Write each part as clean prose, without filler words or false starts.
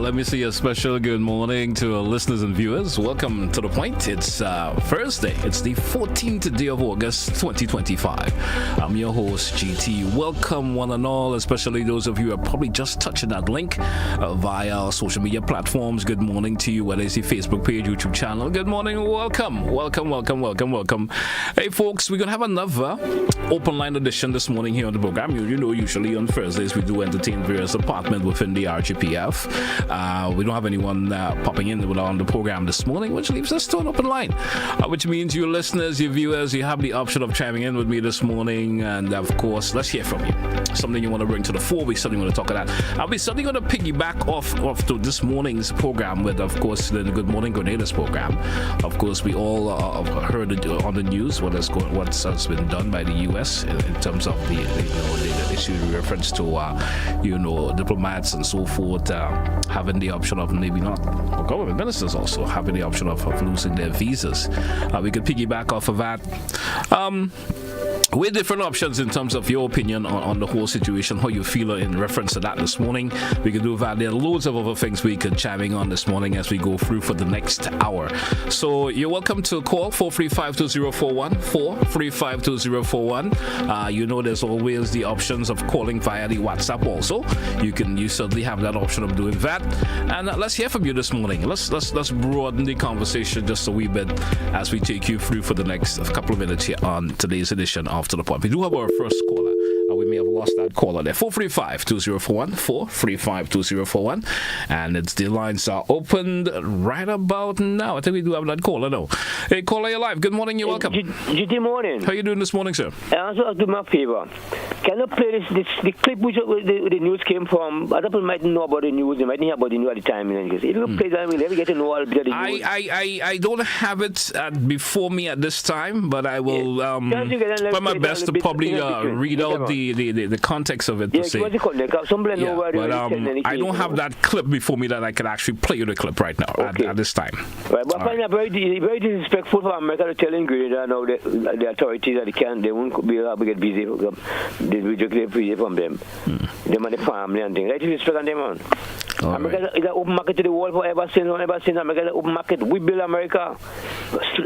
let me say a special good morning to our listeners and viewers. Welcome to The Point. It's Thursday. It's the 14th day of August, 2025. I'm your host, GT. Welcome, one and all, especially those of you who are probably just touching that link via our social media platforms. Good morning to you, whether it's the Facebook page, YouTube channel. Good morning. Welcome. Hey, folks, we're going to have another open line edition this morning here on the program. You know, usually on Thursdays, we do entertain various departments within the RGPF. We don't have anyone popping in on the program this morning, which leaves us to an open line, which means you listeners, you viewers, you have the option of chiming in with me this morning. And of course, let's hear from you. Something you want to bring to the fore, we certainly want to talk about that. I'll be certainly going to piggyback off to this morning's program with, of course, the Good Morning Grenadiers program. Of course, we all heard on the news what has been done by the U.S. in terms of the issue in reference to diplomats and so forth having the option of maybe not, or government ministers also having the option of losing their visas. We could piggyback off of that. With different options in terms of your opinion on the whole situation, how you feel in reference to that this morning. We could do that. There are loads of other things we could chime in on this morning as we go through for the next hour. So you're welcome to call 435-2041, 435-2041. You know there's always the options of calling via the WhatsApp also. You certainly have that option of doing that. And let's hear from you this morning. Let's broaden the conversation just a wee bit as we take you through for the next couple of minutes here on today's edition of To The Point. We do have our first caller. We may have lost that caller there. 435-2041, 435-2041. And the lines are opened right about now. I think we do have that caller now. Hey, caller, you're live. Good morning. You're welcome. Good morning. How are you doing this morning, sir? I also do my favor. Can you play the clip which the news came from? Other people might know about the news. They might hear about the news at the time. If you play that, we'll never get to know all about the news. I don't have it before me at this time, but I will try my best to probably read out the context of it per se. But I don't have that clip before me that I can actually play you the clip right now at this time. Right, but I find very disrespectful for America to tell Grenada now the authorities that they won't be able to get busy. They will just get busy from them. Them and the family and things. Right, respect on them on. America is an open market to the world ever since America is an open market. We build America.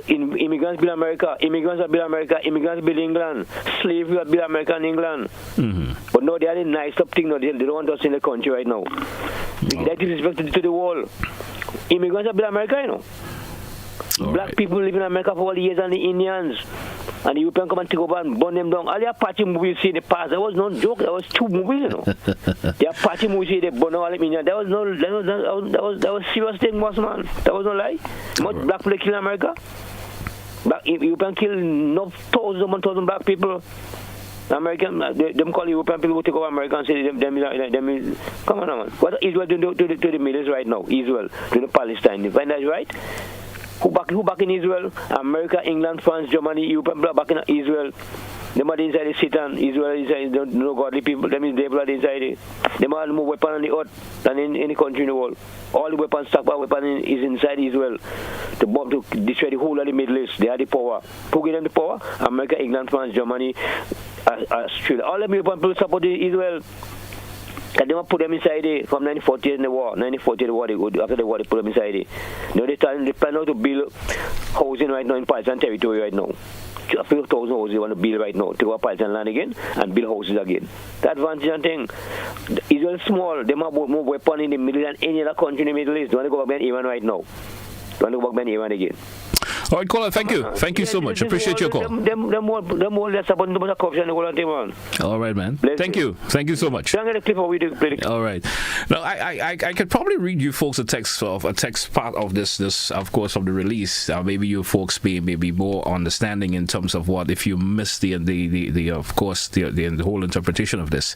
Immigrants build America. Immigrants build America. Immigrants build England. Slavery build America and England. But no, they are the nice up thing. No, they don't want us in the country right now. That is respect to the world. Immigrants build America, you know. Black people live in America for all the years, and the Indians and the Europeans come and take over and burn them down. All the Apache movies you see in the past, that was no joke. That was two movies, you know. The Apache movies, they burn all the Indians. That was serious thing, boss man. That was no lie. Much black people kill in America. Europeans kill no thousands black people. American, them call European people who take over America and say them come on, man. What is Israel doing to the Middle East right now? Israel to the Palestine. You find that right? Who back in Israel? America, England, France, Germany, Europe, back in Israel. Them are inside the Satan. Israel is inside no godly people. Them is devil inside it. Them are more weapons on the earth than in any country in the world. All the weapons, stockpile weapons is inside Israel. To bomb to destroy the whole of the Middle East. They are the power. Who give them the power? America, England, France, Germany, Australia. All them European people support Israel. And they want to put them inside it from 1940 in the war. 1940 the war, after the war, they put them inside it. Now they plan out to build housing right now in Palestine territory right now. A few thousand houses they want to build right now. Take over Palestine land again and build houses again. That advantage and thing. Israel is small. They have more weapons in the Middle East than any other country in the Middle East. They want to go back to Iran right now. They want to go back to Iran again. All right, caller, thank you. Thank you so much. Appreciate your call. All right, man. Thank you. Thank you so much. All right. Now, I could probably read you folks a text part of this of course, of the release. Maybe you folks may be more understanding in terms of what if you missed the of course the whole interpretation of this.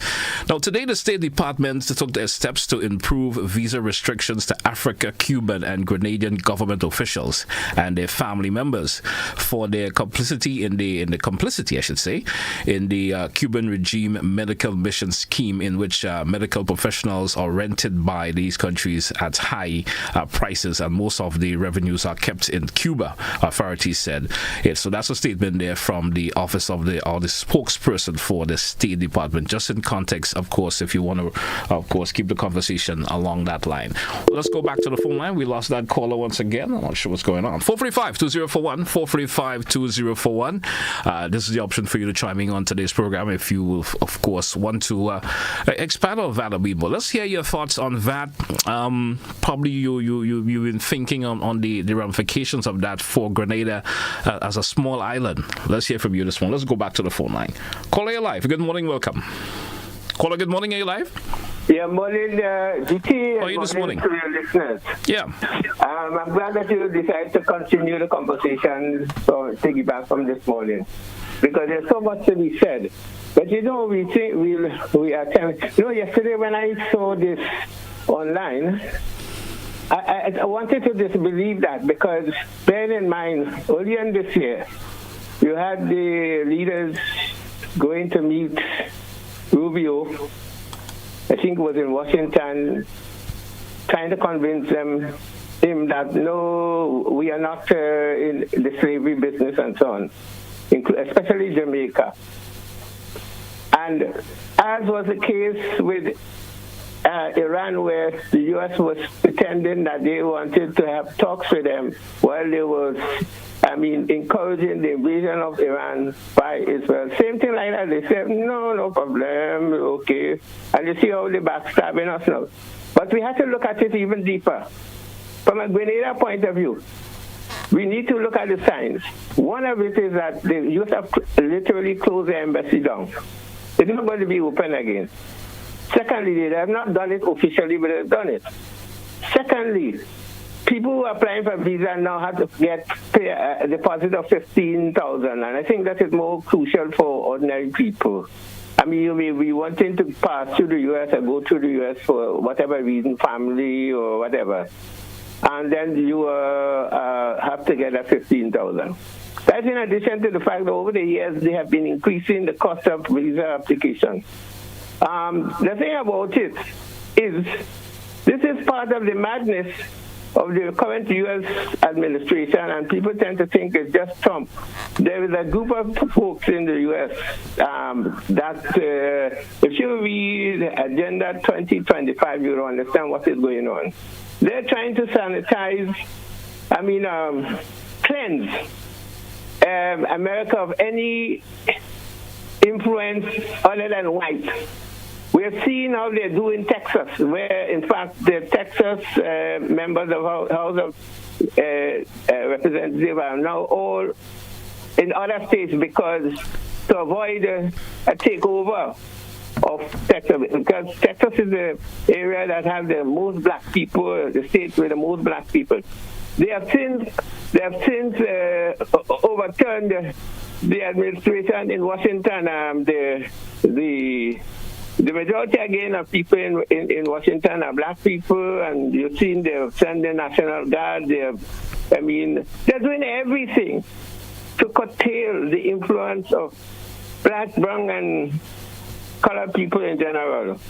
Now, today the State Department took their steps to improve visa restrictions to Africa, Cuban, and Grenadian government officials and their families family members for their complicity in the complicity, I should say, in the Cuban regime medical mission scheme, in which medical professionals are rented by these countries at high prices, and most of the revenues are kept in Cuba, authorities said. So that's a statement there from the office of the spokesperson for the State Department. Just in context, of course, if you want to, of course, keep the conversation along that line. Let's go back to the phone line. We lost that caller once again. I'm not sure what's going on. 435-2041, 435-2041. This is the option for you to chime in on today's program if you will, of course, want to expand on that a bit more. Let's hear your thoughts on that. Probably you've been thinking on the ramifications of that for Grenada as a small island. Let's hear from you this one. Let's go back to the phone line. Caller, you're live. Good morning. Welcome. Caller, good morning. Are you live? Yeah, morning, GT. How are you this morning? To your listeners. Yeah. I'm glad that you decided to continue the conversation, so piggyback from this morning, because there's so much to be said. But we think we are telling. Yesterday when I saw this online, I wanted to disbelieve that, because bear in mind, earlier in this year, you had the leaders going to meet Rubio, I think it was in Washington, trying to convince him that no, we are not in the slavery business and so on, especially Jamaica. And as was the case with Iran, where the U.S. was pretending that they wanted to have talks with them while they was, encouraging the invasion of Iran by Israel. Same thing like that. They said, no problem, okay. And you see how they're backstabbing us now. But we have to look at it even deeper. From a Grenada point of view, we need to look at the signs. One of it is that the U.S. have literally closed the embassy down. It's not going to be open again. Secondly, they have not done it officially, but they've done it. Secondly, people who are applying for visa now have to pay a deposit of $15,000, and I think that is more crucial for ordinary people. You may be wanting to pass through the U.S. or go through the U.S. for whatever reason, family or whatever, and then you have to get a $15,000. That's in addition to the fact that over the years they have been increasing the cost of visa application. The thing about it is, this is part of the madness of the current U.S. administration, and people tend to think it's just Trump. There is a group of folks in the U.S. That, if you read Agenda 2025, you'll understand what is going on. They're trying to sanitize, cleanse America of any influence other than white. We're seeing how they do in Texas, where, in fact, the Texas members of House of Representatives are now all in other states, because to avoid a takeover of Texas, because Texas is the area that has the most black people, the state with the most black people. They have since overturned the administration in Washington. The majority, again, of people in Washington are black people, and you've seen they've sent the National Guard. They're doing everything to curtail the influence of black, brown, and colored people in general.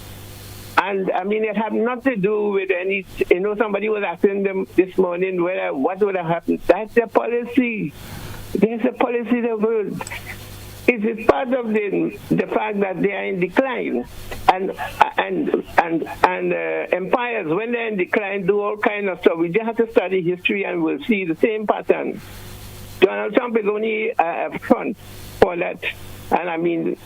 And, it had nothing to do with any, somebody was asking them this morning what would have happened. That's their policy. There's a policy that will... It is part of the fact that they are in decline, and empires, when they're in decline, do all kinds of stuff. We just have to study history, and we'll see the same pattern. Donald Trump is only a front for that, and he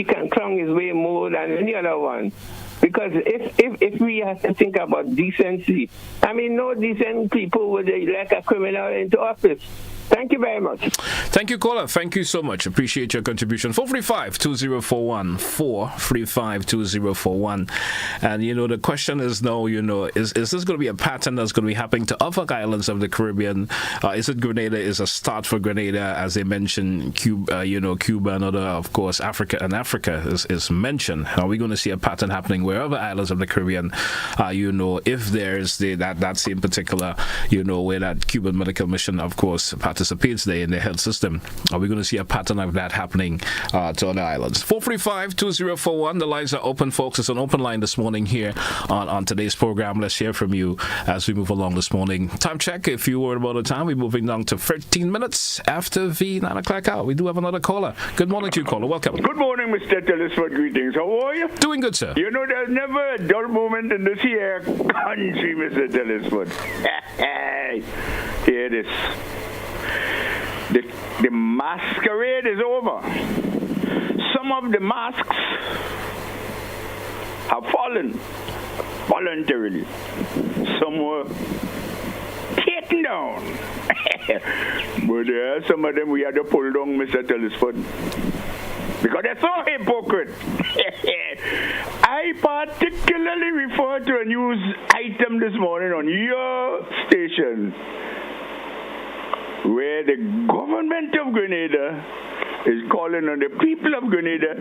can clown his way more than any other one. Because if we have to think about decency, no decent people would elect a criminal into office. Thank you very much. Thank you, caller. Thank you so much. Appreciate your contribution. 435-2041. 435-2041. And, the question is now, is this going to be a pattern that's going to be happening to other islands of the Caribbean? Is it Grenada is a start for Grenada, as they mentioned, Cuba, Cuba and other, of course, Africa, and Africa is mentioned. Are we going to see a pattern happening where other islands of the Caribbean, if there's that same particular, where that Cuban medical mission, of course, dissipates there in the health system. Are we going to see a pattern of that happening to other islands? 435-2041. The lines are open, folks. It's an open line this morning here on today's program. Let's hear from you as we move along this morning. Time check. If you were about the time, we're moving down to 13 minutes after the 9 o'clock hour. We do have another caller. Good morning to you, caller. Welcome. Good morning, Mr. Telesford. Greetings. How are you? Doing good, sir. You know, there's never a dull moment in this here country, Mr. Telesford. Hear this. The masquerade is over. Some of the masks have fallen voluntarily. Some were taken down. But there are some of them we had to pull down, Mr. Telesford. Because they're so hypocrite. I particularly refer to a news item this morning on your station where the government of Grenada is calling on the people of Grenada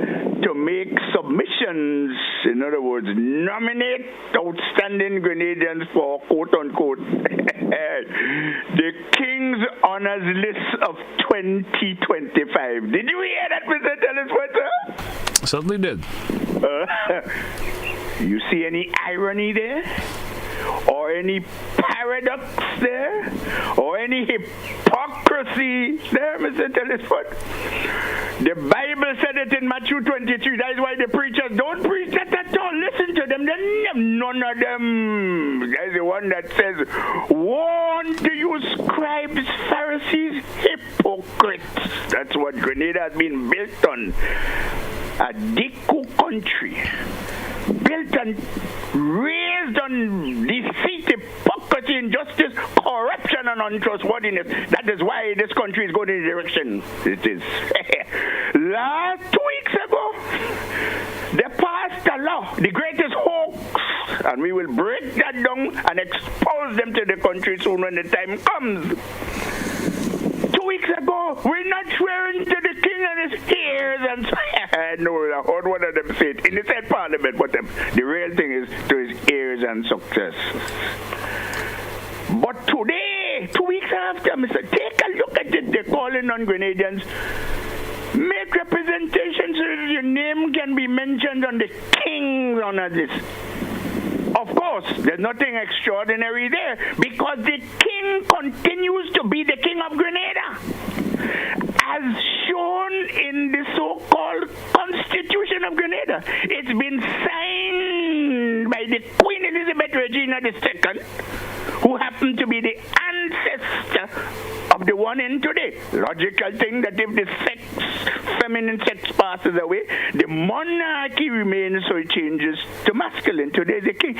to make submissions, in other words, nominate outstanding Grenadians for quote-unquote the King's Honors List of 2025. Did you hear that, Mr. Telesford, sir? Certainly did. You see any irony there? Or any paradox there? Or any hypocrisy there, Mr. Telesford? The Bible said it in Matthew 23. That is why the preachers don't preach that at all. Listen to them. None of them. There's the one that says, woe unto you, scribes, Pharisees, hypocrites. That's what Grenada has been built on. A Diku country. Built and raised on deceit, hypocrisy, injustice, corruption, and untrustworthiness. That is why this country is going in the direction it is. 2 weeks ago, they passed a law, the greatest hoax, and we will break that down and expose them to the country soon when the time comes. 2 weeks ago, we're not swearing to the king and his heirs, and no, I heard one of them say it in the said parliament, but the real thing is to his heirs and success. But today, 2 weeks after, take a look at it. They're calling on Grenadians. Make representation so that your name can be mentioned on the King's Honor List. Of course, there's nothing extraordinary there because the king continues to be the king of Grenada, as shown in the so-called Constitution of Grenada. It's been signed by the Queen Elizabeth Regina II, who happened to be the ancestor of the one in today. Logical thing that if the feminine sex passes away, the monarchy remains, so it changes to masculine. Today the king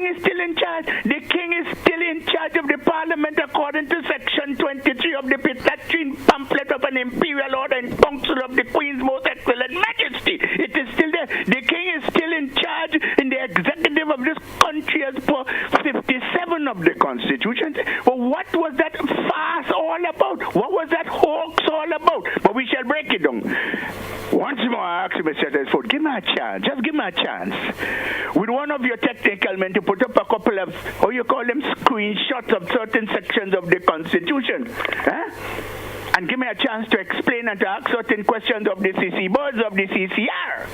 is still in charge. The king is still in charge of the parliament according to section 23 of the Pythagorean pamphlet of an imperial order and council of the Queen's most excellent majesty. It is still there. The king is still in charge in the executive of this country as per 57 of the Constitution. Well, what was that farce all about? What was that hoax all about? But we shall break it down. Once more, I ask you, Mr. Telesford, give me a chance. Just give me a chance. With one of your technical men to put up a couple of, how you call them, screenshots of certain sections of the Constitution. Huh? And give me a chance to explain and to ask certain questions of the CC boards of the CCR.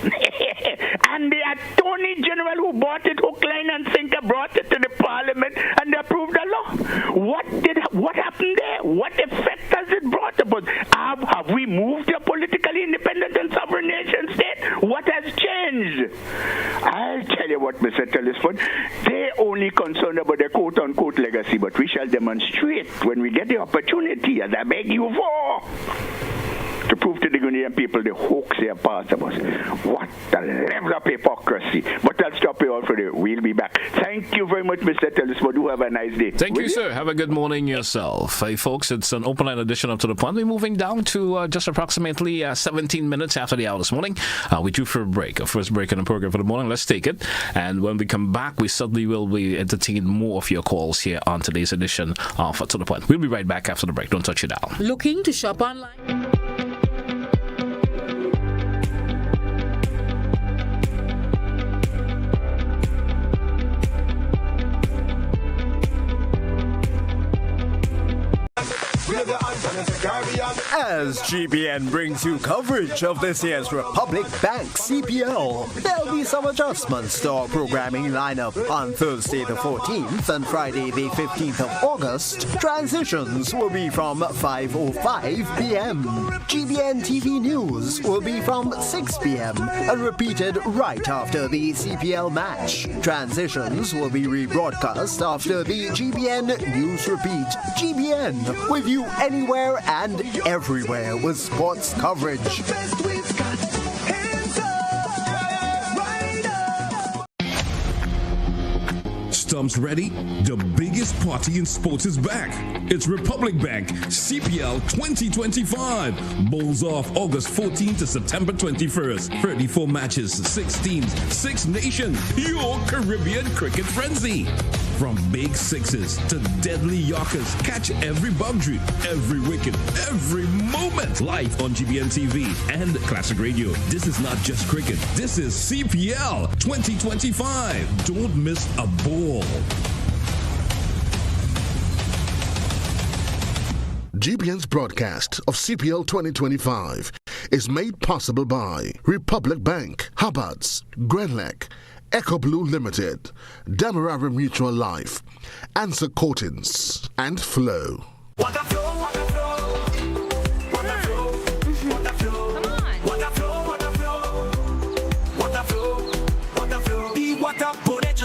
And the Attorney General who bought it, hook, line, and sinker, brought it to the Parliament and approved the law. What happened there? What effect has it brought about? Have we moved to a politically independent and sovereign nation state? What has changed? I'll tell you what, Mr. Telesford, they're only concerned about their quote-unquote legacy, but we shall demonstrate when we get the opportunity, as I beg you for, to prove to the Ghanaian people the hoax they have passed of us. What a level of hypocrisy. But I'll stop you all for there. We'll be back. Thank you very much, Mr. Telesford. Do have a nice day. Thank you, sir. Have a good morning yourself. Hey, folks, it's an open line edition of To The Point. We're moving down to just approximately 17 minutes after the hour this morning. We due for a break, a first break in the program for the morning. Let's take it. And when we come back, we certainly will be entertaining more of your calls here on today's edition of To The Point. We'll be right back after the break. Don't touch it down. Looking to shop online? Wave your hands and As GBN brings you coverage of this year's Republic Bank CPL, there'll be some adjustments to our programming lineup on Thursday the 14th and Friday the 15th of August. Transitions will be from 5:05 p.m. GBN TV News will be from 6 p.m. and repeated right after the CPL match. Transitions will be rebroadcast after the GBN News Repeat. GBN, with you anywhere and everywhere with sports coverage. Stumps ready? The biggest party in sports is back. It's Republic Bank CPL 2025. Bowls off August 14th to September 21st. 34 matches, 6 teams, 6 nations. Your Caribbean cricket frenzy. From big sixes to deadly yorkers, catch every boundary, every wicket, every moment. Live on GBN TV and Classic Radio. This is not just cricket. This is CPL 2025. Don't miss a ball. GBN's broadcast of CPL 2025 is made possible by Republic Bank, Hubbards, Glen, Echo Blue Limited, Demerara Mutual Life, Answer Coatings, and Flow.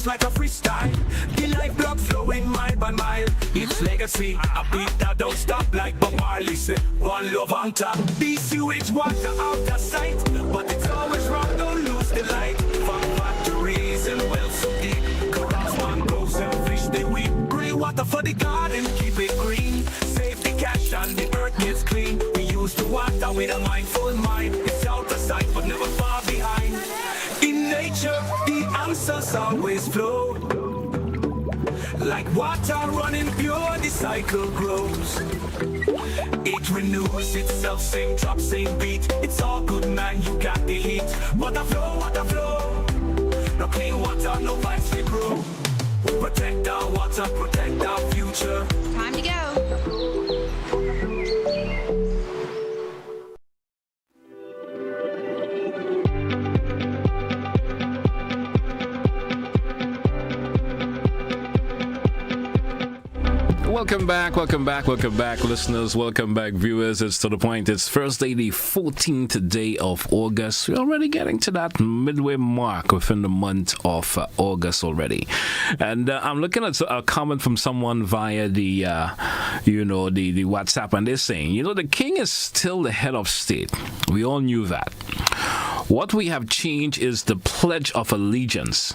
Like a freestyle, the lifeblood flowing mile by mile. It's legacy, a beat that don't stop like Bob Marley said. One love on top, BCUH water out of sight, but it's always wrong, don't lose the light. From factories and wells so deep, corals, mangroves and fish they weep. Grey water for the garden, keep it green. Save the cash and the earth gets clean. We use the water with a mindful mind. It's out of sight but never far behind. In nature, the answers always flow. Like water running pure, the cycle grows. It renews itself, same drop, same beat. It's all good, man, you got the heat. Water flow. No clean water, no vibes they grow. Protect our water, protect our future. Time to go. Welcome back, listeners. Welcome back, viewers. It's To The Point. It's Thursday, the 14th day of August. We're already getting to that midway mark within the month of August already. And I'm looking at a comment from someone via the WhatsApp, and they're saying, the king is still the head of state. We all knew that. What we have changed is the Pledge of Allegiance,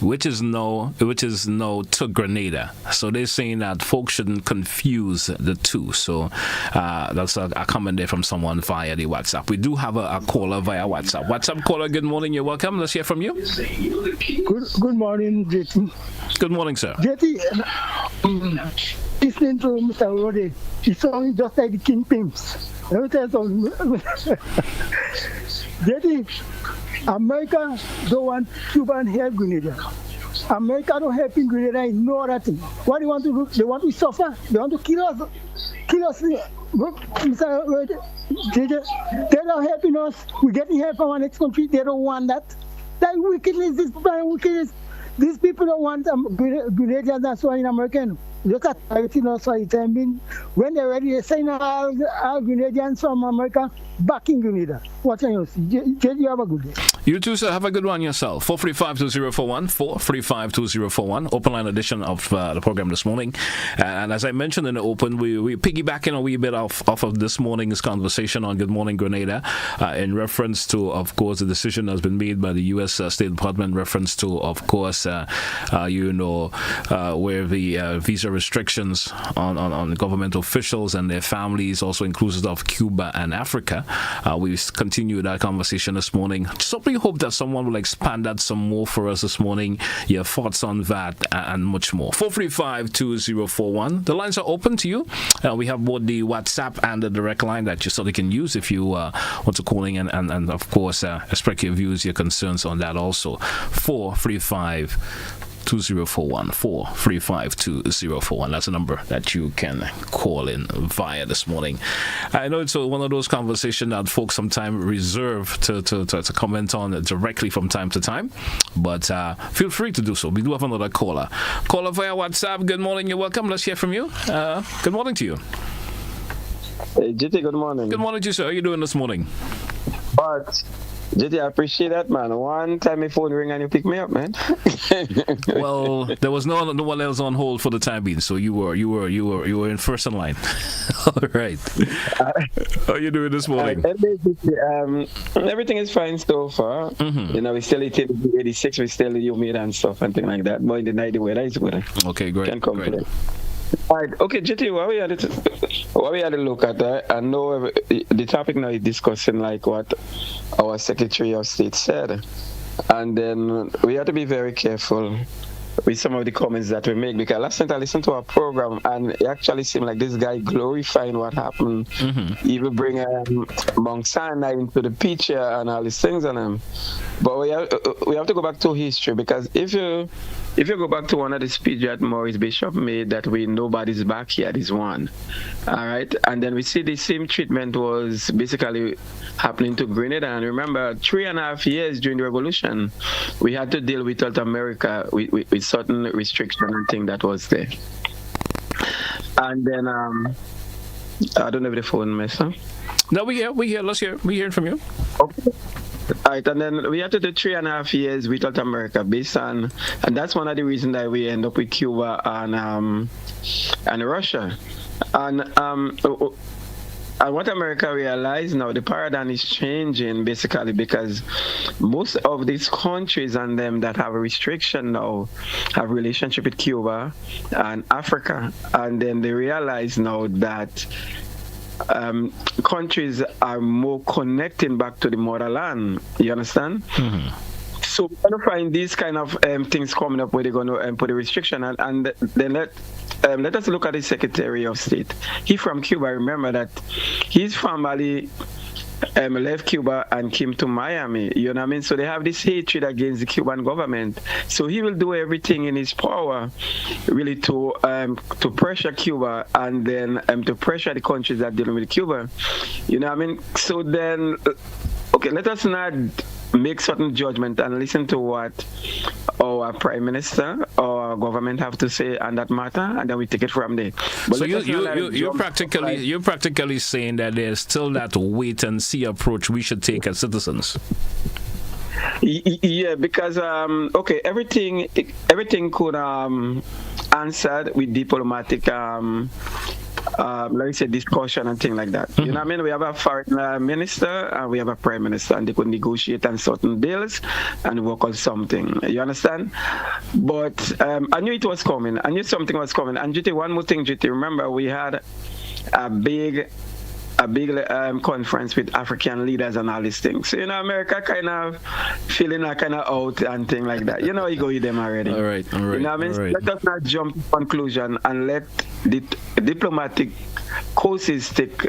which is no to Grenada. So they're saying that folks shouldn't confuse the two. So that's a comment there from someone via the WhatsApp. We do have a caller via WhatsApp. WhatsApp caller, good morning. You're welcome. Let's hear from you. Good morning, JT. Good morning, sir. JT, listening to Mr. Roddy, he sounds just like the King Pimps. Let me tell you something. JT, America don't want Cuba and help Grenada. America don't help in Grenada in no other thing. What do they want to do? They want to suffer. They want to kill us. Mr. Roddy, they're not helping us. We're getting help from our next country. They don't want that. That wickedness, this wickedness. These people don't want Grenadians and so on in America. Look at everything also. I mean, when they're ready, they send all Grenadians from America back in Grenada. What can you see? You have a good day. You too, sir. Have a good one yourself. 435-2041, 435-2041. Open line edition of the program this morning. And as I mentioned in the open, we piggybacking a wee bit off of this morning's conversation on Good Morning Grenada in reference to, of course, the decision that's been made by the U.S. State Department in reference to, of course, where the visa restrictions on government officials and their families, also inclusive of Cuba and Africa. We continue that conversation this morning. So we hope that someone will expand that some more for us this morning. Your thoughts on that and much more. 435-2041. The lines are open to you. We have both the WhatsApp and the direct line that you certainly can use if you want to call in and of course, express your views, your concerns on that also. 435 2041 435 2041. That's a number that you can call in via this morning. I know it's one of those conversations that folks sometimes reserve to comment on directly from time to time, but feel free to do so. We do have another caller via WhatsApp. Good morning, you're welcome. Let's hear from you. Good morning to you. Hey, JT, good morning. Good morning to you, sir. How are you doing this morning? But JT, I appreciate that, man. One time my phone ring and you pick me up, man. Well, there was no one else on hold for the time being, so you were in first in line. All right. How are you doing this morning? Everything is fine so far. Mm-hmm. You know, we still eating 86, we still humid and stuff and things like that. But in the night, the weather is good. Okay, great. Can't complain. All right, okay, JT, what we had to look at, I know the topic now is discussing like what our Secretary of State said, and then we have to be very careful with some of the comments that we make, because last night I listened to a program and it actually seemed like this guy glorifying what happened, even bring Mount Sinai into the picture and all these things on him. But we have to go back to history, because if you go back to one of the speeches that Maurice Bishop made, that we nobody's backyard is one, all right, and then we see the same treatment was basically happening to Grenada. And remember, 3.5 years during the revolution, we had to deal with South America with certain restrictions and things that was there. And then I don't know if the phone messed up. No, we hear. Let's hear. We hear from you. Okay. All right, and then we had to do 3.5 years with South America based on, and that's one of the reasons that we end up with Cuba and Russia. And what America realized now, the paradigm is changing basically, because most of these countries and them that have a restriction now have relationship with Cuba and Africa, and then they realize now that countries are more connecting back to the motherland. You understand? Mm-hmm. So we're going to find these kind of things coming up where they're going to put a restriction, and then let us look at the Secretary of State. He from Cuba. Remember that his family left Cuba and came to Miami. You know what I mean? So they have this hatred against the Cuban government. So he will do everything in his power, really, to pressure Cuba, and then to pressure the countries that dealing with Cuba. You know what I mean? So then, okay, let us not make certain judgment and listen to what our Prime Minister or our government have to say on that matter, and then we take it from there. But so you're practically saying that there's still that wait and see approach we should take as citizens. Yeah, because okay, everything could answered with diplomatic let me say discussion and things like that. Mm-hmm. You know what I mean? We have a foreign minister and we have a prime minister, and they could negotiate on certain deals and work on something. You understand? But I knew it was coming. I knew something was coming. And GT, one more thing, GT, remember we had a big conference with African leaders and all these things. So, you know, America kind of feeling kind of out and things like that. You know, you go with them already. All right. You know what I mean? Right. Let us not jump to conclusion and let the diplomatic courses take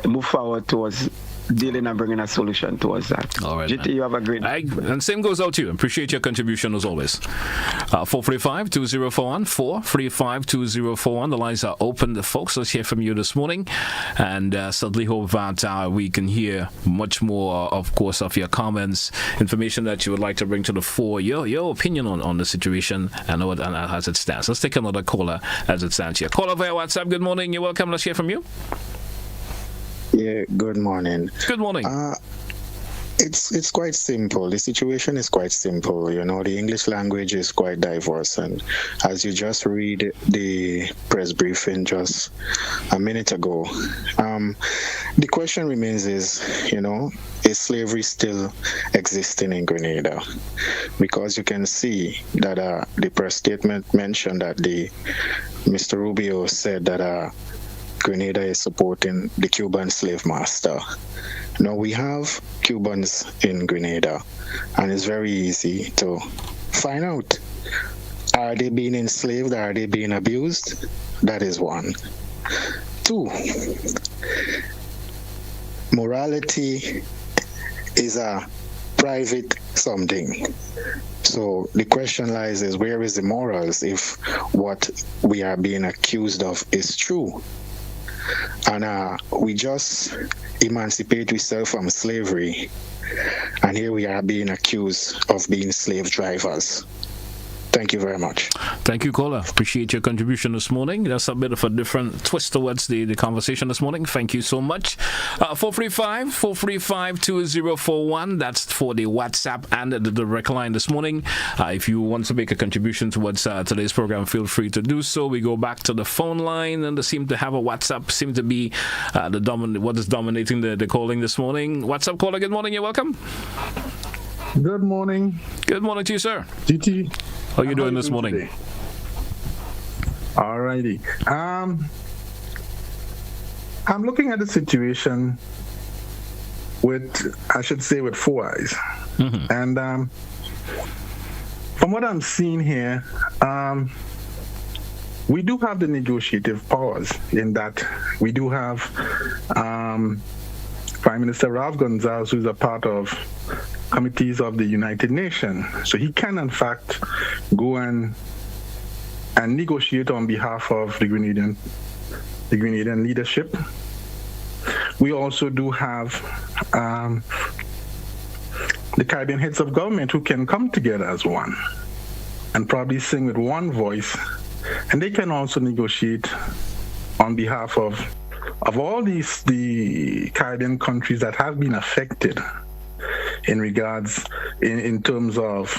move forward towards dealing and bringing a solution towards that. All right, GT, you have a great day. And same goes out to you. Appreciate your contribution as always. 435-2041, 435-2041. The lines are open. The folks, let's hear from you this morning. And certainly hope that we can hear much more, of course, of your comments, information that you would like to bring to the fore, your opinion on the situation and as it stands. Let's take another caller as it stands here. Caller via WhatsApp. Good morning. You're welcome. Let's hear from you. Yeah, good morning. Good morning. It's quite simple. The situation is quite simple. You know, the English language is quite diverse, and as you just read the press briefing just a minute ago, the question remains is slavery still existing in Grenada? Because you can see that the press statement mentioned that Mr. Rubio said that Grenada is supporting the Cuban slave master. Now we have Cubans in Grenada, and it's very easy to find out. Are they being enslaved? Are they being abused? That is one. Two, morality is a private something. So the question lies is, where is the morals if what we are being accused of is true? And we just emancipate ourselves from slavery, and here we are being accused of being slave drivers. Thank you very much. Thank you, caller. Appreciate your contribution this morning. That's a bit of a different twist towards the conversation this morning. Thank you so much. 435-2041. That's for the WhatsApp and the direct line this morning. If you want to make a contribution towards today's program, feel free to do so. We go back to the phone line, and they seem to have a WhatsApp, seem to be what is dominating the calling this morning. WhatsApp caller, good morning. You're welcome. Good morning. Good morning to you, sir. GT. How are you doing this morning? All righty. I'm looking at the situation with four eyes. Mm-hmm. And from what I'm seeing here, we do have the negotiative powers in that we do have Prime Minister Ralph Gonzalez, who's a part of committees of the United Nations. So he can, in fact, go and negotiate on behalf of the Grenadian leadership. We also do have the Caribbean heads of government who can come together as one and probably sing with one voice, and they can also negotiate on behalf of all the Caribbean countries that have been affected in regards, in terms of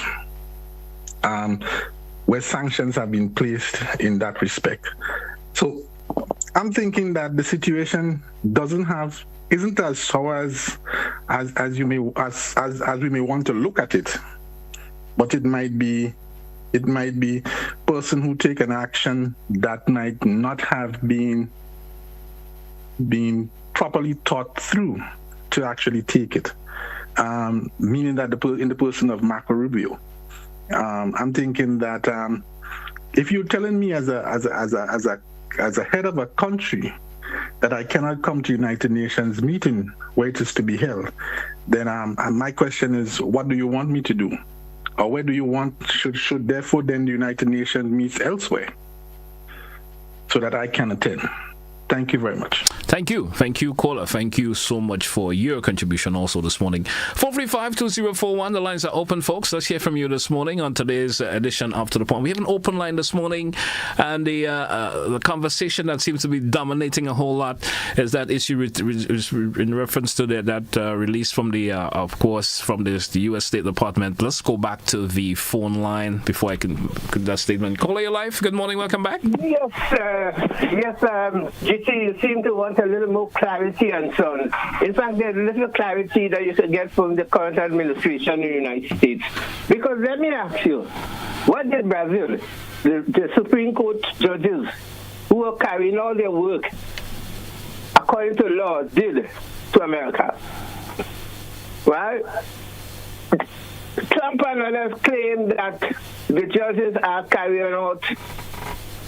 where sanctions have been placed in that respect. So I'm thinking that the situation isn't as sour as we may want to look at it, but it might be person who take an action that might not have been properly thought through to actually take it. Meaning that in the person of Marco Rubio, I'm thinking that if you're telling me as a head of a country that I cannot come to United Nations meeting where it is to be held, then my question is, what do you want me to do, or where do you want should therefore then the United Nations meet elsewhere so that I can attend? Thank you very much. Thank you, caller. Thank you so much for your contribution also this morning. 435-2041. The lines are open, folks. Let's hear from you this morning on today's edition of To The Point. We have an open line this morning, and the conversation that seems to be dominating a whole lot is that issue in reference to that release from the U.S. State Department. Let's go back to the phone line before I can that statement. Caller, your life. Good morning. Welcome back. Yes, you seem to want a little more clarity and so on. In fact, there's little clarity that you could get from the current administration in the United States. Because let me ask you, what did Brazil, the Supreme Court judges who are carrying all their work according to law, did to America? Right? Trump and others claim that the judges are carrying out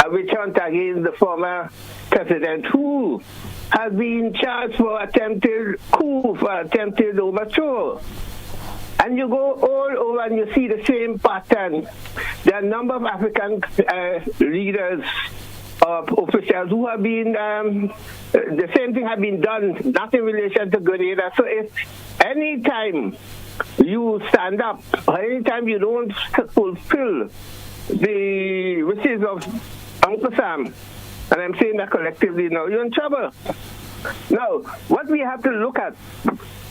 a witch hunt against the former president who has been charged for attempted coup, for attempted overthrow. And you go all over and you see the same pattern. There are a number of African leaders, officials who have been, the same thing have been done, not in relation to Grenada. So if any time you stand up, or any time you don't fulfill the wishes of Uncle Sam, and I'm saying that collectively now, you're in trouble. Now, what we have to look at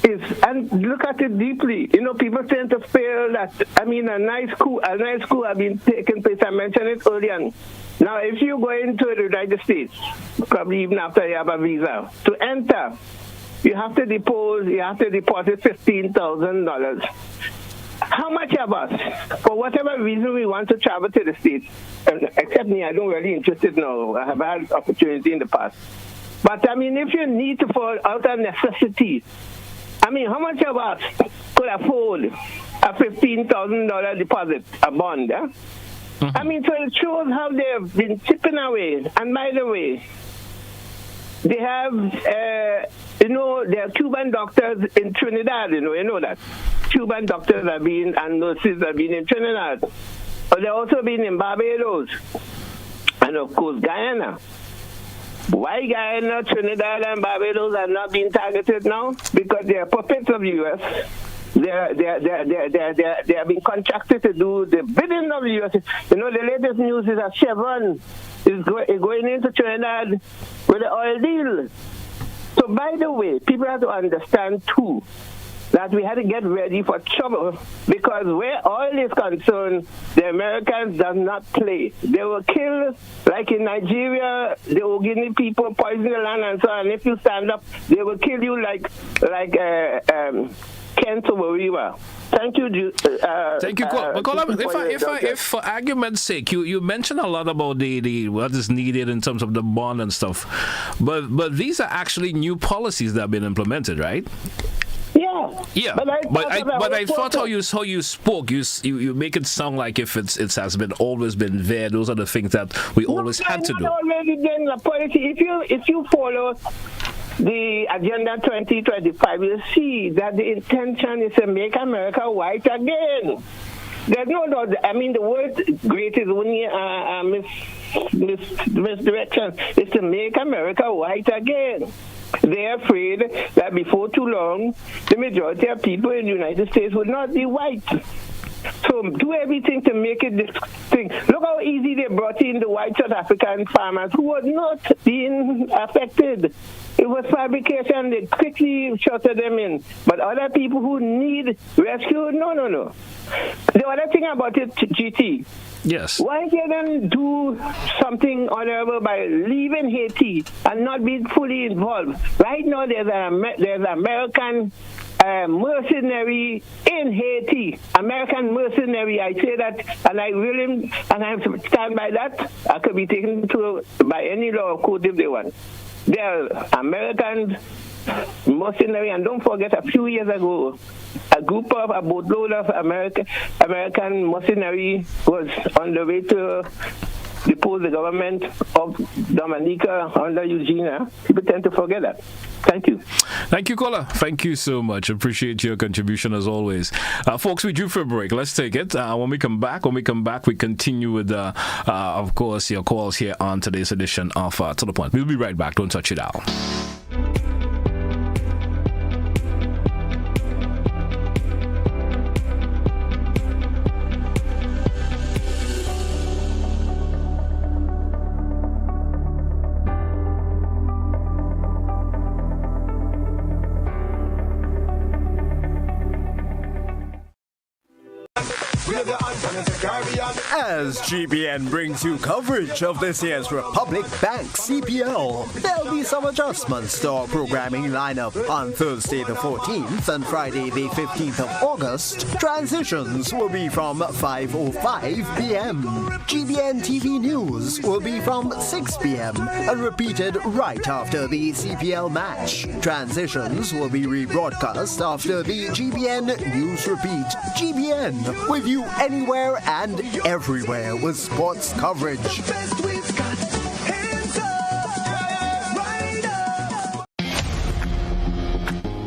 is, and look at it deeply. You know, people tend to feel that, a nice coup has been taking place. I mentioned it earlier. Now, if you go into the United States, probably even after you have a visa, to enter, you have to deposit $15,000. How much of us, for whatever reason we want to travel to the States, except me, I don't really interested now. I have had opportunity in the past. But if you need to fall out of necessity, how much of us could afford a $15,000 deposit, a bond? Eh? Mm-hmm. So it shows how they have been chipping away. And by the way, they have You know, there are Cuban doctors in Trinidad, you know that. Cuban doctors have been, and nurses have been in Trinidad. But they've also been in Barbados. And of course, Guyana. Why Guyana, Trinidad, and Barbados are not being targeted now? Because they are puppets of the U.S. They are being contracted to do the bidding of the U.S. You know, the latest news is that Chevron is going into Trinidad with the oil deal. So, by the way, people have to understand, too, that we had to get ready for trouble because where oil is concerned, the Americans does not play. They will kill, like in Nigeria, the Ogini people poison the land and so on. And if you stand up, they will kill you like Kent Oboriwa. Thank you. Thank you, if for argument's sake, you mentioned a lot about the what is needed in terms of the bond and stuff, but these are actually new policies that have been implemented, right? Yeah. But I thought how you spoke, you make it sound like if it has been always been there. Those are the things that we always had to do. Already been the policy. If you follow the Agenda 2025, you see that the intention is to make America white again. There's no doubt. I mean, the word great is only misdirection. It's to make America white again. They're afraid that before too long, the majority of people in the United States would not be white. So do everything to make it this thing. Look how easy they brought in the white South African farmers who were not being affected. It was fabrication. They quickly shuttered them in. But other people who need rescue, no. The other thing about it, GT, yes. Why can't they do something honorable by leaving Haiti and not being fully involved? Right now, there's an American mercenary in Haiti. American mercenary. I say that, and I stand by that. I could be taken to by any law of court if they want. They're American mercenary, and don't forget, a few years ago, a boatload of American mercenary was on the way to depose the government of Dominica under Eugenia. People tend to forget that. Thank you. Thank you, caller. Thank you so much. Appreciate your contribution as always. Folks, we due for a break. Let's take it. When we come back, we continue with, of course, your calls here on today's edition of To The Point. We'll be right back. Don't touch it out. As GBN brings you coverage of this year's Republic Bank CPL, there'll be some adjustments to our programming lineup on Thursday the 14th and Friday the 15th of August. Transitions will be from 5:05 p.m. GBN TV News will be from 6 p.m. and repeated right after the CPL match. Transitions will be rebroadcast after the GBN News Repeat. GBN, with you anywhere and everywhere with sports coverage.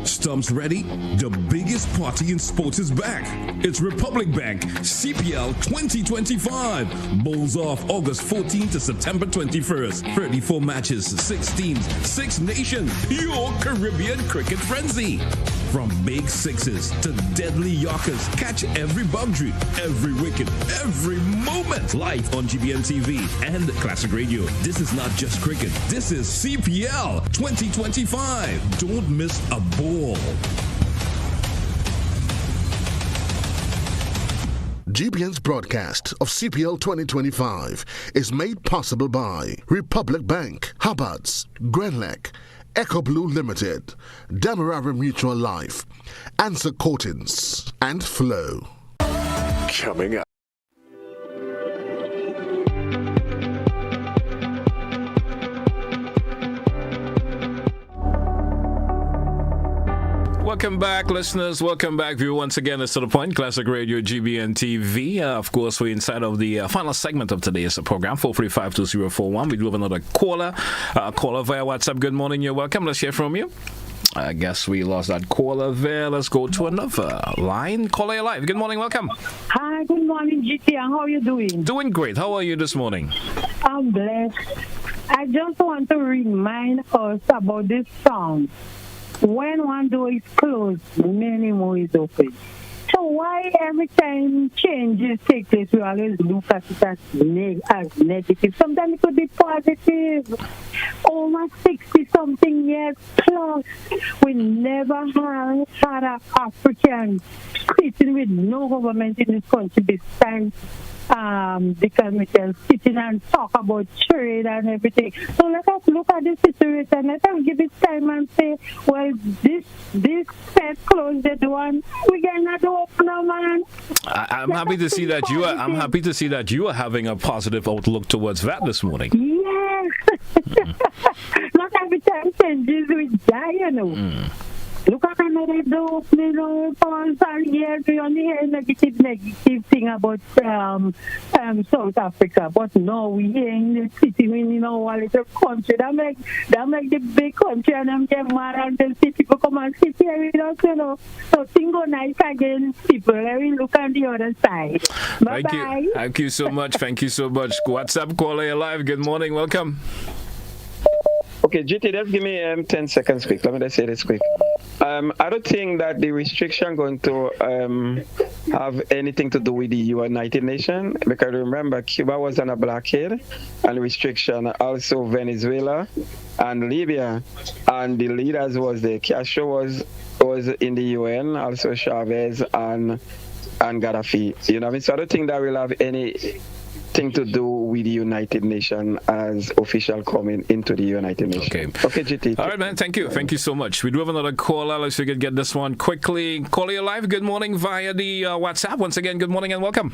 Stumps ready? The biggest party in sports is back. It's Republic Bank CPL 2025. Bowls off August 14th to September 21st. 34 matches, 6 teams, 6 nations. Your Caribbean cricket frenzy. From big sixes to deadly yorkers, catch every boundary, every wicket, every moment. Live on GBN TV and Classic Radio. This is not just cricket. This is CPL 2025. Don't miss a ball. GBN's broadcast of CPL 2025 is made possible by Republic Bank, Hubbard's, Glen, Echo Blue Limited, Demerara Mutual Life, Answer Coatings, and Flow. Coming up. Welcome back, listeners. Welcome back, viewer. Once again, it's To The Point, Classic Radio, GBN TV. Of course, we're inside of the final segment of today's program, 435-2041. We do have another caller. Caller via WhatsApp. Good morning. You're welcome. Let's hear from you. I guess we lost that caller there. Let's go to another line. Caller, you're live. Good morning. Welcome. Hi, good morning, GT. And how are you doing? Doing great. How are you this morning? I'm blessed. I just want to remind us about this song. When one door is closed, many more is open. So why every time changes take place, we always look at it as negative? Sometimes it could be positive. Over 60-something years plus, we never had an African sitting with no government in this country besides because we can sit in and talk about trade and everything. So let us look at the situation. Let us give it time and say, well, this set closed the door. We cannot open our man. I'm happy to see that you are. I'm happy to see that you are having a positive outlook towards that this morning. Yes. Not every time changes we die, you know. Look at another door, years we only hear negative thing about South Africa, but no, we here in the city, in our little country, that make the big country and them get mad and then see people come and sit here with us, you know. So things go nice again, people. Let me look on the other side. Bye-bye. Thank you. Thank you so much. Thank you so much. What's up, caller? You're live. Good morning. Welcome. Okay, GT, just give me 10 seconds quick. Let me just say this quick. I don't think that the restriction going to have anything to do with the United Nations, because remember, Cuba was on a blockade and restriction, also Venezuela and Libya, and the leaders was the Castro was in the UN, also Chavez and Gaddafi. You know what I mean? So I don't think that will have anything to do with the United Nations as official coming into the United Nations. Okay, GT. All right, man. Thank you. Thank you so much. We do have another caller. Let's see if we can get this one quickly. Caller, you're live. Good morning via the WhatsApp. Once again, good morning and welcome.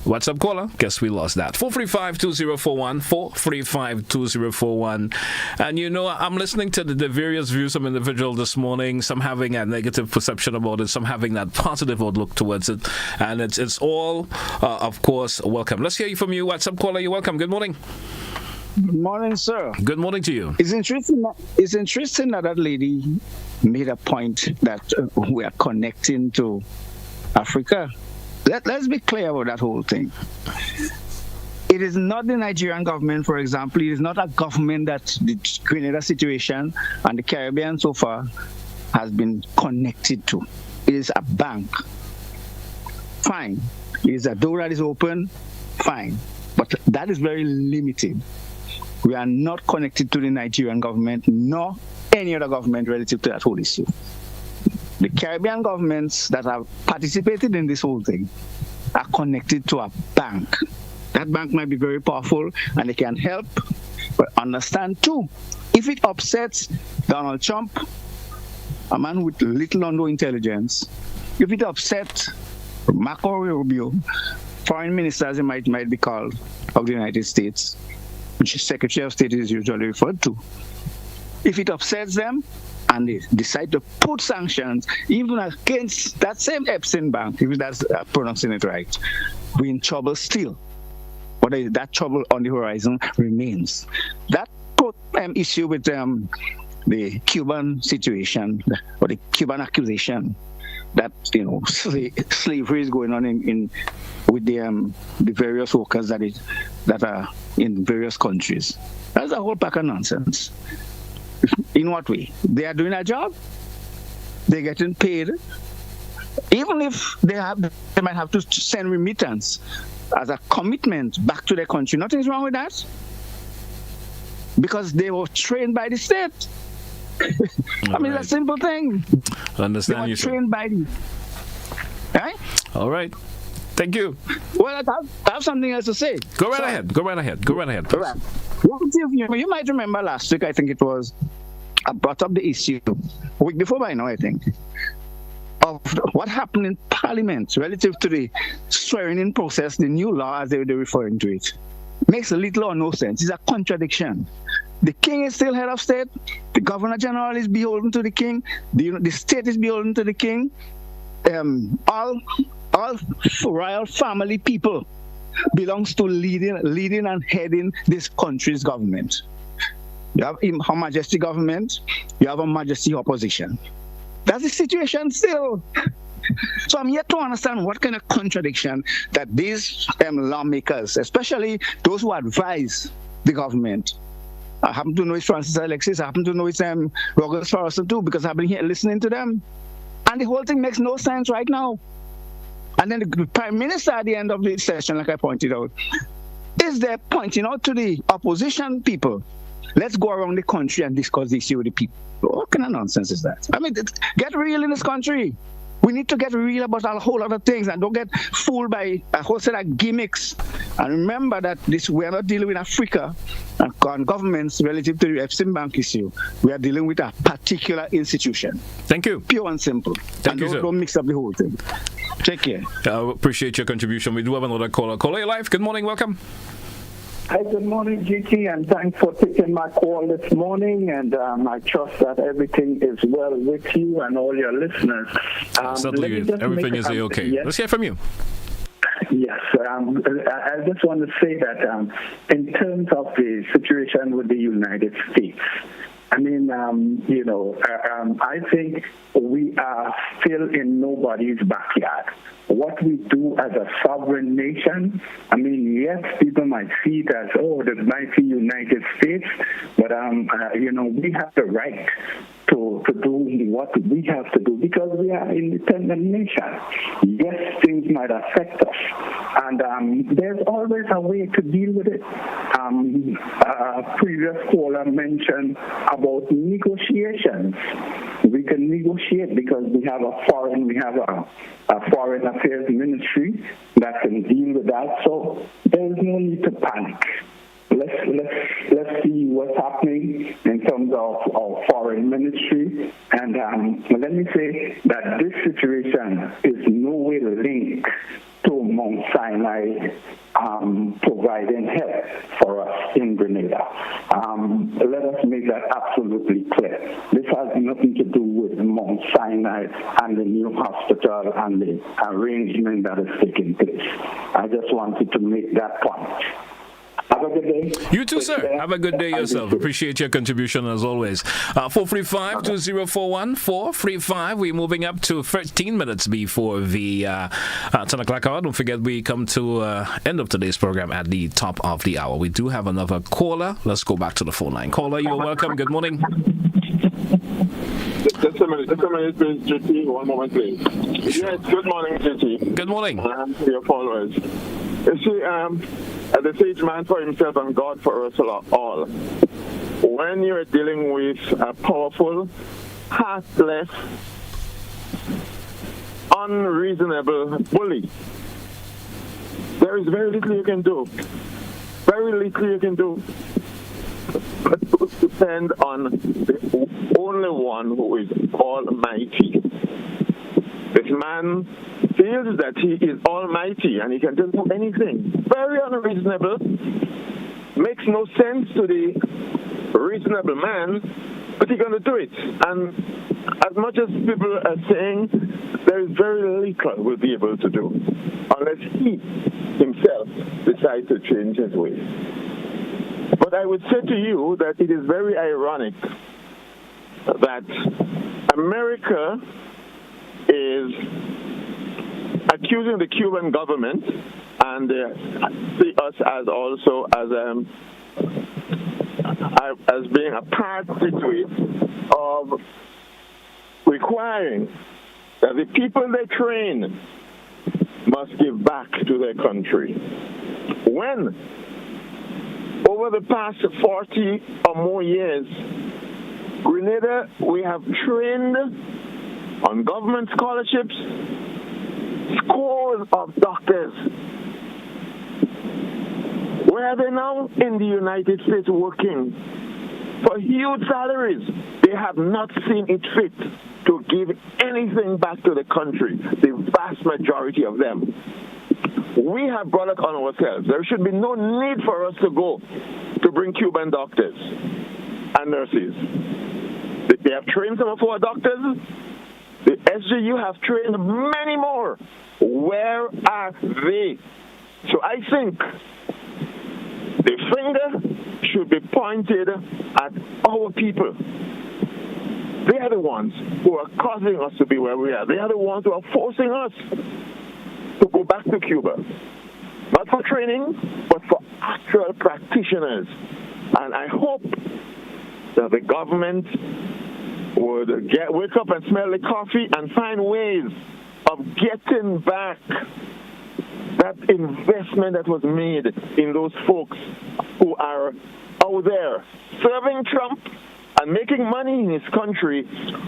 What's up, caller? Guess we lost that. 435-2041, 435-2041. And you know, I'm listening to the various views of individuals this morning, some having a negative perception about it, some having that positive outlook towards it. And it's all, of course, welcome. Let's hear from you. What's up, caller? You're welcome. Good morning. Good morning, sir. Good morning to you. It's interesting that lady made a point that we are connecting to Africa. Let's be clear about that whole thing. It is not the Nigerian government, for example. It is not a government that the Grenada situation and the Caribbean so far has been connected to. It is a bank. Fine. It is a door that is open. Fine. But that is very limited. We are not connected to the Nigerian government, nor any other government relative to that whole issue. The Caribbean governments that have participated in this whole thing are connected to a bank. That bank might be very powerful and they can help, but understand too, if it upsets Donald Trump, a man with little or no intelligence, if it upsets Marco Rubio, foreign minister as it might be called, of the United States, which Secretary of State is usually referred to, if it upsets them, and they decide to put sanctions even against that same Epstein Bank, if that's pronouncing it right, we're in trouble still. But that trouble on the horizon remains. That issue with the Cuban situation, or the Cuban accusation that slavery is going on with the various workers that are in various countries. That's a whole pack of nonsense. In what way? They are doing a job. They're getting paid. Even if they might have to send remittance as a commitment back to their country. Nothing's wrong with that. Because they were trained by the state. I mean, it's a simple thing. I understand you. They were trained by the... Right? All right. Thank you. Well, I have something else to say. Go right ahead. Go right ahead. Please. You might remember last week, I think it was, I brought up the issue, a week before by now, I think, of what happened in Parliament relative to the swearing-in process, the new law, as they're referring to it. Makes a little or no sense. It's a contradiction. The king is still head of state. The governor general is beholden to the king. The state is beholden to the king. All royal family people belongs to leading and heading this country's government. You have Her Majesty government, you have Her Majesty opposition. That's the situation still. So I'm yet to understand what kind of contradiction that these lawmakers, especially those who advise the government, I happen to know it's Francis Alexis, I happen to know it's Roger Forrester too, because I've been here listening to them. And the whole thing makes no sense right now. And then the Prime Minister at the end of the session, like I pointed out, is there pointing out to the opposition people, let's go around the country and discuss the issue with the people. What kind of nonsense is that? I mean, get real in this country. We need to get real about a whole lot of things and don't get fooled by a whole set of gimmicks. And remember that we're not dealing with Africa and governments relative to the Epstein Bank issue. We are dealing with a particular institution. Thank you. Pure and simple. Thank you, sir. Don't mix up the whole thing. Take care. I appreciate your contribution. We do have another caller. Caller, you're live. Good morning. Welcome. Hi, good morning, GT, and thanks for taking my call this morning. And I trust that everything is well with you and all your listeners. Certainly, everything is okay. Yes. Let's hear from you. Yes, I just want to say that in terms of the situation with the United States, I mean, I think we are still in nobody's backyard. What we do as a sovereign nation, I mean, yes, people might see it as, the mighty United States, but, we have the right to do what we have to do because we are an independent nation. Yes, things might affect us, and there's always a way to deal with it. A previous caller mentioned about negotiations. We can negotiate because we have a foreign affairs ministry that can deal with that. So there's no need to panic. Let's see what's happening in terms of our foreign ministry. And let me say that this situation is no way linked to Mount Sinai providing help for us in Grenada. Let us make that absolutely clear. This has nothing to do with Mount Sinai and the new hospital and the arrangement that is taking place. I just wanted to make that point. Have a good day. You too, sir. Have a good day yourself. Appreciate your contribution as always. 435-2041, 435. We're moving up to 13 minutes before the 10 o'clock hour. Don't forget, we come to end of today's program at the top of the hour. We do have another caller. Let's go back to the phone line. Caller, you're welcome. Good morning. Just a minute, please, JT. One moment, please. Yes, good morning, JT. Good morning. To your followers. You see, the sage man for himself and God for us all. When you're dealing with a powerful, heartless, unreasonable bully, there is very little you can do. Very little you can do. But depend on the only one who is almighty. This man feels that he is almighty and he can just do anything. Very unreasonable. Makes no sense to the reasonable man, but he's going to do it. And as much as people are saying, there is very little we'll be able to do unless he himself decides to change his ways. But I would say to you that it is very ironic that America is accusing the Cuban government and see us as also as being a party to it of requiring that the people they train must give back to their country. When over the past 40 or more years, Grenada, we have trained on government scholarships scores of doctors. Where are they now? In the United States working for huge salaries. They have not seen it fit to give anything back to the country, the vast majority of them. We have brought it on ourselves. There should be no need for us to go to bring Cuban doctors and nurses. They have trained some of our doctors. The SGU have trained many more. Where are they? So I think the finger should be pointed at our people. They are the ones who are causing us to be where we are. They are the ones who are forcing us to go back to Cuba. Not for training, but for actual practitioners. And I hope that the government would wake up and smell the coffee and find ways of getting back that investment that was made in those folks who are out there serving Trump and making money in his country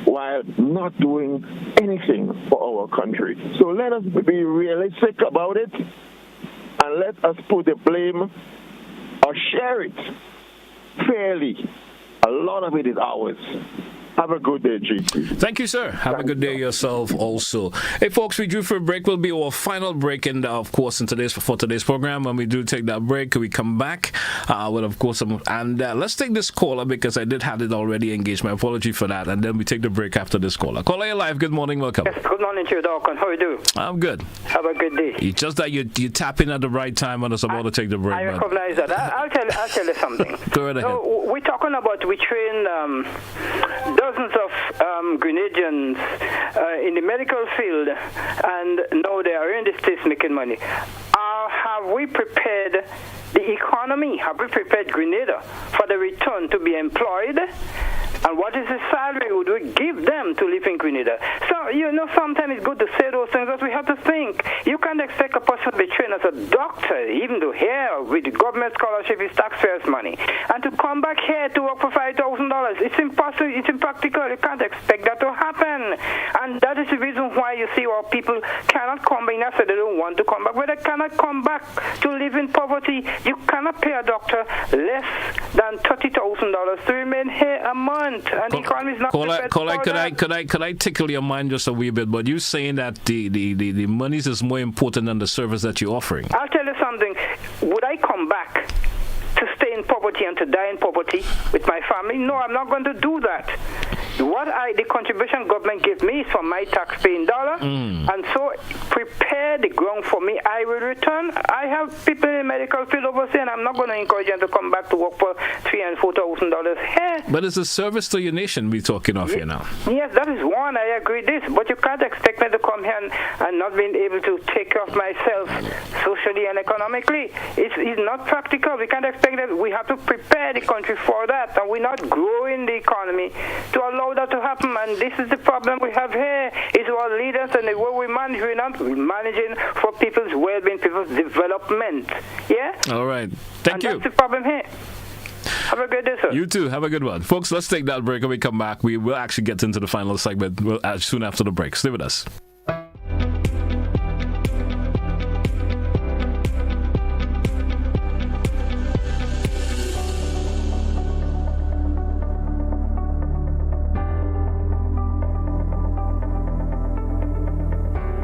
while not doing anything for our country. So let us be realistic about it, and let us put the blame or share it fairly. A lot of it is ours. Have a good day, GT. Thank you, sir. Have a good day yourself also. Hey, folks, we drew for a break. Will be our final break, and of course, for today's program. When we do take that break, we come back with, of course, let's take this caller because I did have it already engaged. My apology for that. And then we take the break after this caller. Caller, you're live. Good morning. Welcome. Yes, good morning to you, Doc. How are you doing? I'm good. Have a good day. It's just that you tap in at the right time when it's about to take the break. I recognize that. I'll tell you something. Go right ahead. So we're talking about we train dozens of Grenadians in the medical field, and now they are in the States making money. Have we prepared the economy? Have we prepared Grenada for the return to be employed? And what is the salary would we give them to live in Grenada? So, sometimes it's good to say those things, but we have to think. You can't expect a person to be trained as a doctor, even though here, with the government scholarship, is taxpayers' money. And to come back here to work for $5,000, it's impossible, it's impractical. You can't expect that to happen. And that is the reason why you see our people cannot come back. Not that they don't want to come back, but they cannot come back to live in poverty. You cannot pay a doctor less than $30,000 to remain here a month. And the economy is not could I tickle your mind just a wee bit? But you saying that the monies is more important than the service that you're offering? I'll tell you something. Would I come back to stay in poverty and to die in poverty with my family? No, I'm not going to do that. The contribution government gives me is from my tax-paying dollar, and so prepare the ground for me. I will return. I have people in the medical field overseas, and I'm not going to encourage them to come back to work for $3,000 and $4,000 here. But it's a service to your nation we're talking of here now. Yes, that is one. I agree this, but you can't expect me to come here and not being able to take care of myself socially and economically. It's not practical. We can't expect that. We have to prepare the country for that, and we're not growing the economy to allow that to happen. And this is the problem we have here, is our leaders and the way we manage. We're not managing for people's well-being, people's development. Yeah? All right. Thank you. That's the problem here. Have a good day, sir. You too. Have a good one. Folks, let's take that break. When we come back, we will actually get into the final segment soon after the break. Stay with us.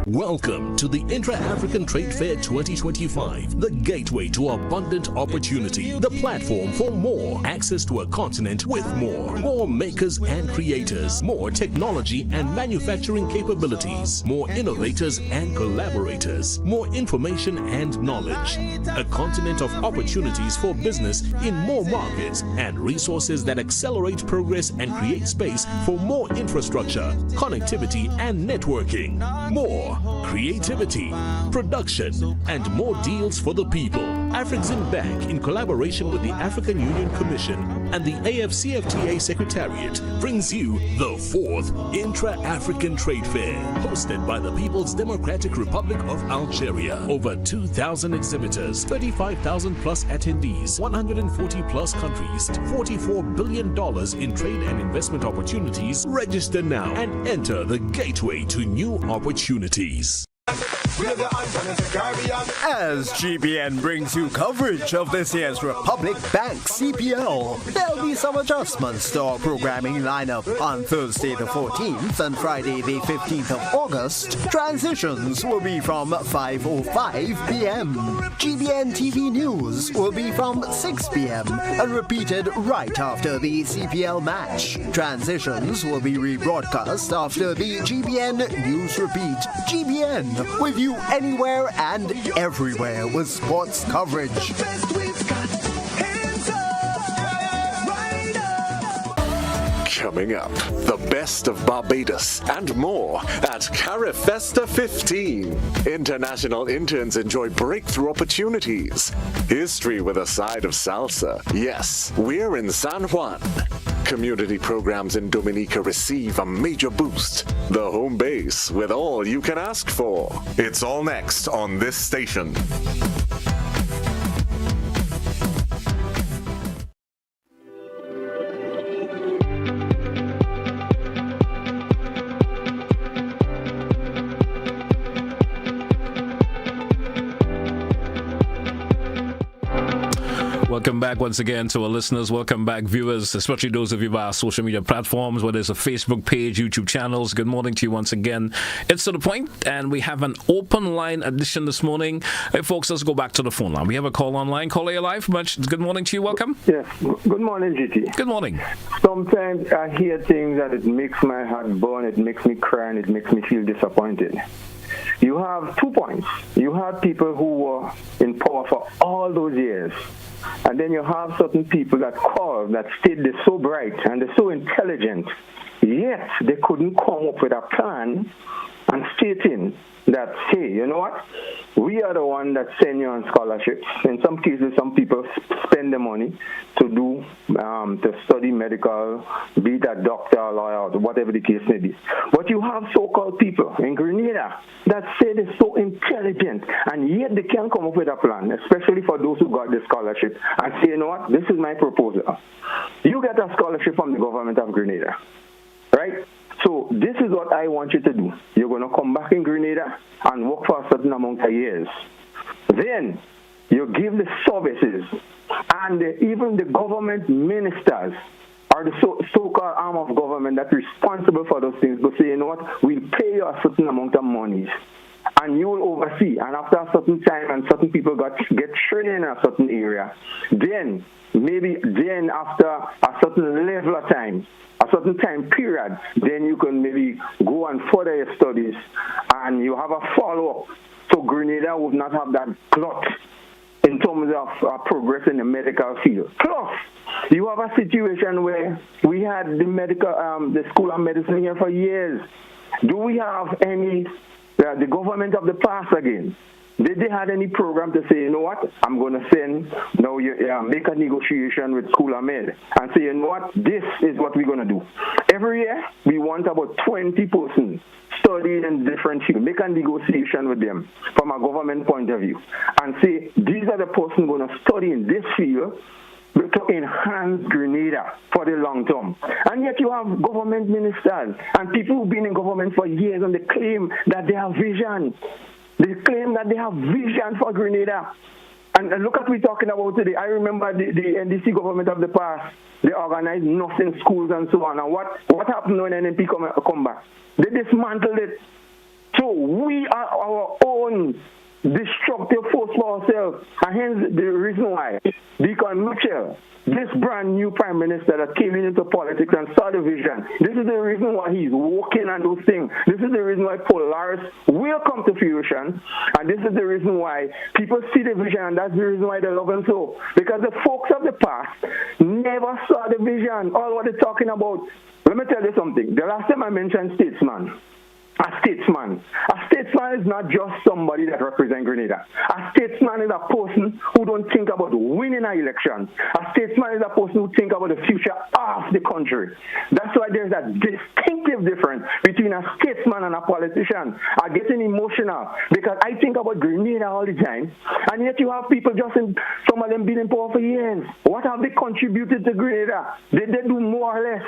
Welcome to the Intra-African Trade Fair 2025, the gateway to abundant opportunity, the platform for more, access to a continent with more makers and creators, more technology and manufacturing capabilities, more innovators and collaborators, more information and knowledge, a continent of opportunities for business in more markets and resources that accelerate progress and create space for more infrastructure, connectivity and networking, more creativity, production, and more deals for the people. Afrexim Bank, in collaboration with the African Union Commission and the AFCFTA Secretariat, brings you the 4th Intra-African Trade Fair, hosted by the People's Democratic Republic of Algeria. Over 2,000 exhibitors, 35,000 plus attendees, 140 plus countries, $44 billion in trade and investment opportunities. Register now and enter the gateway to new opportunities. As GBN brings you coverage of this year's Republic Bank CPL, there'll be some adjustments to our programming lineup on Thursday the 14th and Friday the 15th of August. Transitions will be from 5:05 p.m. GBN TV News will be from 6 p.m. and repeated right after the CPL match. Transitions will be rebroadcast after the GBN News Repeat. GBN, with you anywhere and everywhere with sports coverage. Coming up, the best of Barbados and more at Carifesta 15. International interns enjoy breakthrough opportunities. History with a side of salsa. Yes, we're in San Juan. Community programs in Dominica receive a major boost. The home base with all you can ask for. It's all next on this station. Welcome back once again to our listeners. Welcome back, viewers, especially those of you via social media platforms, whether it's a Facebook page, YouTube channels. Good morning to you once again. It's To The Point, and we have an open line edition this morning. Hey, folks, let's go back to the phone line. We have a call online. Caller, you're live. Good morning to you. Welcome. Yes. Good morning, GT. Good morning. Sometimes I hear things that it makes my heart burn, it makes me cry, and it makes me feel disappointed. You have 2 points. You have people who were in power for all those years. And then you have certain people that call, that state they're so bright and they're so intelligent, yet they couldn't come up with a plan and stating that, hey, you know what? We are the one that send you on scholarships. In some cases, some people spend the money to study medical, be it a doctor, lawyer, whatever the case may be. But you have so-called people in Grenada that say they're so intelligent, and yet they can't come up with a plan, especially for those who got the scholarship, and say, you know what? This is my proposal. You get a scholarship from the government of Grenada, right? So this is what I want you to do. You're going to come back in Grenada and work for a certain amount of years. Then you give the services, and even the government ministers or the so-called arm of government that's responsible for those things will say, you know what, we'll pay you a certain amount of money, and you will oversee. And after a certain time, and certain people get trained in a certain area, then after a certain level of time, a certain time period, then you can maybe go and further your studies, and you have a follow-up. So Grenada would not have that glut in terms of progress in the medical field. Plus, you have a situation where we had the School of Medicine here for years. Do we have the government of the past again? Did they have any program to say, you know what, I'm going to make a negotiation with School of Med and say, you know what, this is what we're going to do. Every year, we want about 20 persons studying in different fields, make a negotiation with them from a government point of view, and say, these are the persons going to study in this field to enhance Grenada for the long term. And yet you have government ministers and people who've been in government for years, and they claim that they have vision. They claim that they have vision for Grenada. And look at what we're talking about today. I remember the NDC government of the past. They organized nursing schools and so on. And what happened when NNP come back? They dismantled it. So we are our own destructive force for ourselves. And hence the reason why Deacon Mitchell, this brand new prime minister that came into politics and saw the vision, this is the reason why he's working on those things. This is the reason why Polaris will come to fruition, and this is the reason why people see the vision, and that's the reason why they love him so. Because the folks of the past never saw the vision, all what they're talking about. Let me tell you something. The last time I mentioned statesman, a statesman is not just somebody that represents Grenada. A statesman is a person who don't think about winning an election. A statesman is a person who think about the future of the country. That's why there's a distinctive difference between a statesman and a politician. I'm getting emotional because I think about Grenada all the time, and yet you have people some of them been in power for years. What have they contributed to Grenada? Did they do more or less?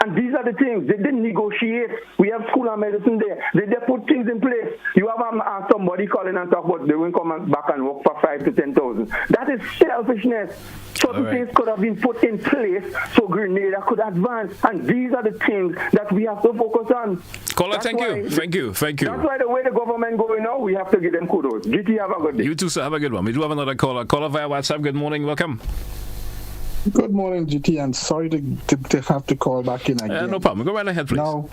And these are the things. They didn't negotiate. We have School of Medicine there. They put things in place. You have somebody calling and talk about they will come back and work for 5,000 to 10,000. That is selfishness. Certain things could have been put in place so Grenada could advance. And these are the things that we have to focus on. Caller, thank you. That's why the way the government going now, we have to give them kudos. GT, have a good day. You too, sir. Have a good one. We do have another caller. Caller via WhatsApp. Good morning. Welcome. Good morning, GT. I'm sorry to have to call back in again. No problem. Go right ahead, please. Now,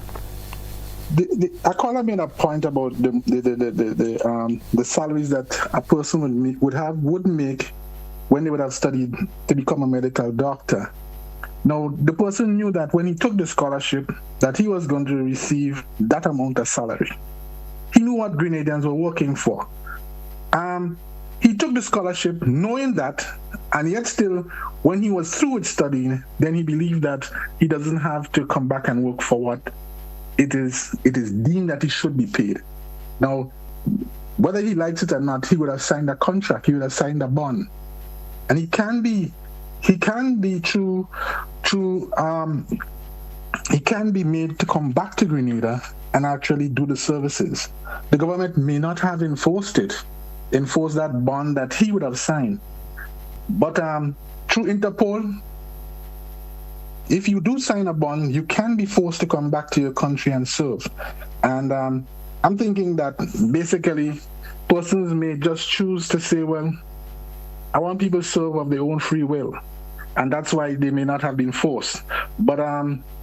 a caller made a point about the salaries that a person would make when they would have studied to become a medical doctor. Now, the person knew that when he took the scholarship, that he was going to receive that amount of salary. He knew what Grenadians were working for. He took the scholarship knowing that, and yet still, when he was through with studying, then he believed that he doesn't have to come back and work for what it is deemed that he should be paid. Now, whether he likes it or not, he would have signed a contract, he would have signed a bond. And he can be made to come back to Grenada and actually do the services. The government may not have enforced that bond that he would have signed. But through Interpol, if you do sign a bond, you can be forced to come back to your country and serve. And I'm thinking that basically persons may just choose to say, well, I want people to serve of their own free will. And that's why they may not have been forced. But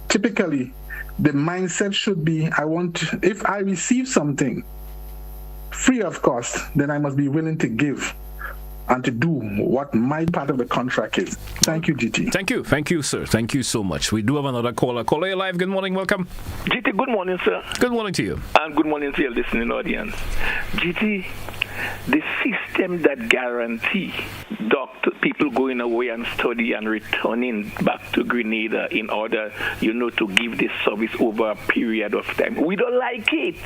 typically, the mindset should be, if I receive something free of cost, then I must be willing to give and to do what my part of the contract is. Thank you, GT. Thank you, sir. Thank you so much. We do have another caller. Caller, you're live. Good morning. Welcome. GT, good morning, sir. Good morning to you. And good morning to your listening audience. GT, the system that guarantees people going away and study and returning back to Grenada in order, to give this service over a period of time. We don't like it.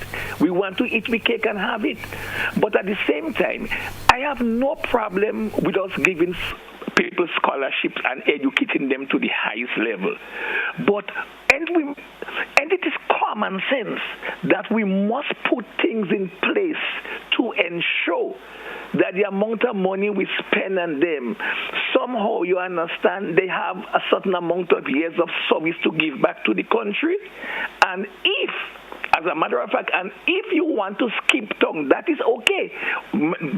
We want to eat the cake and have it. But at the same time, I have no problem with us giving people scholarships and educating them to the highest level. And it is common sense that we must put things in place to ensure that the amount of money we spend on them, somehow, you understand, they have a certain amount of years of service to give back to the country. And as a matter of fact, and if you want to skip tongue, that is okay.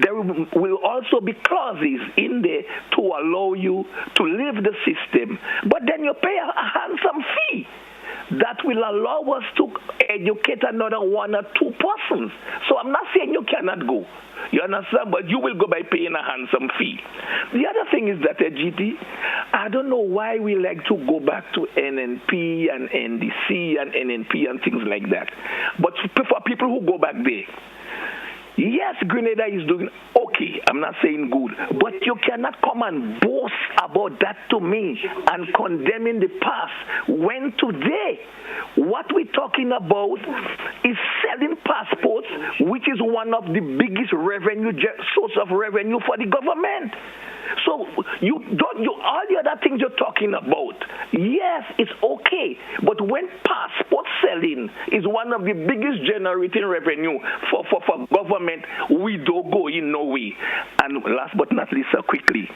There will also be clauses in there to allow you to leave the system, but then you pay a handsome fee that will allow us to educate another one or two persons. So I'm not saying you cannot go. You understand? But you will go by paying a handsome fee. The other thing is that GT, I don't know why we like to go back to NNP and NDC and NNP and things like that. But for people who go back there, yes, Grenada is doing okay. I'm not saying good. But you cannot come and boast about that to me and condemning the past. When today, what we're talking about is selling passports, which is one of the biggest source of revenue for the government. So all the other things you're talking about, yes, it's okay. But when passport selling is one of the biggest generating revenue for government, we don't go in no way. And last but not least, quickly,